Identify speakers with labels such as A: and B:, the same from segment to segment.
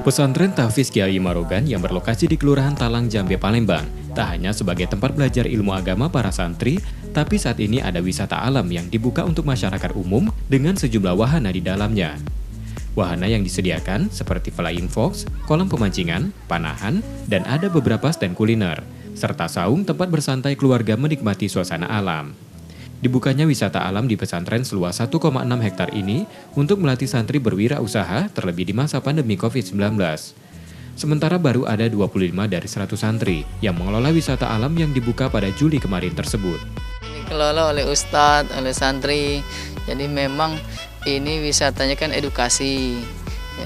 A: Pesantren Tahfiz Kiai Marogan yang berlokasi di Kelurahan Talang Jambe, Palembang, tak hanya sebagai tempat belajar ilmu agama para santri, tapi saat ini ada wisata alam yang dibuka untuk masyarakat umum dengan sejumlah wahana di dalamnya. Wahana yang disediakan seperti flying fox, kolam pemancingan, panahan, dan ada beberapa stand kuliner, serta saung tempat bersantai keluarga menikmati suasana alam. Dibukanya wisata alam di pesantren seluas 1,6 hektar ini untuk melatih santri berwirausaha terlebih di masa pandemi COVID-19. Sementara baru ada 25 dari 100 santri yang mengelola wisata alam yang dibuka pada Juli kemarin tersebut.
B: Dikelola oleh ustadz, oleh santri, jadi memang ini wisatanya kan edukasi,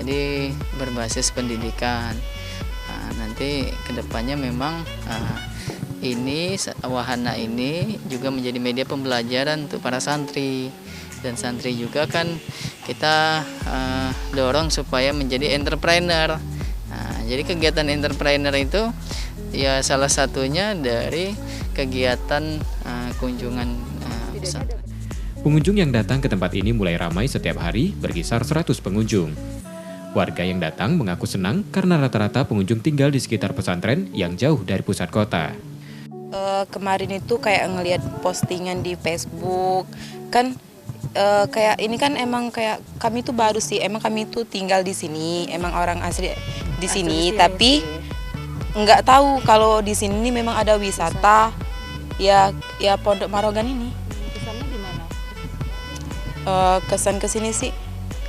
B: jadi berbasis pendidikan. Nah, nanti kedepannya memang ini wahana ini juga menjadi media pembelajaran untuk para santri, dan santri juga kan kita dorong supaya menjadi entrepreneur. Nah, jadi kegiatan entrepreneur itu ya salah satunya dari kegiatan kunjungan pesantren.
A: Pengunjung yang datang ke tempat ini mulai ramai setiap hari, berkisar 100 pengunjung. Warga yang datang mengaku senang karena rata-rata pengunjung tinggal di sekitar pesantren yang jauh dari pusat kota.
C: Kemarin itu kayak ngelihat postingan di Facebook kan, kayak ini kan emang kayak kami tuh baru sih, emang kami tuh tinggal di sini, emang orang asli di sini, tapi nggak tahu kalau di sini memang ada wisata ya Pondok Marogan ini.
D: Kesannya gimana?
C: Kesan kesini sih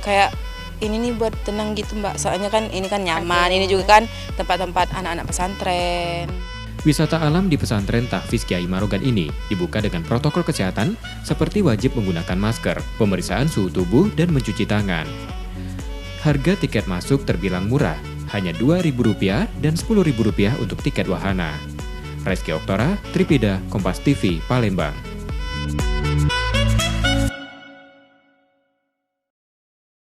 C: kayak ini nih buat tenang gitu Mbak, soalnya kan ini kan nyaman, ini juga kan tempat-tempat anak-anak pesantren.
A: Wisata alam di pesantren Tahfiz Kiai Marogan ini dibuka dengan protokol kesehatan seperti wajib menggunakan masker, pemeriksaan suhu tubuh, dan mencuci tangan. Harga tiket masuk terbilang murah, hanya Rp2.000 dan Rp10.000 untuk tiket wahana. Reski Oktora, Tripida, Kompas TV, Palembang.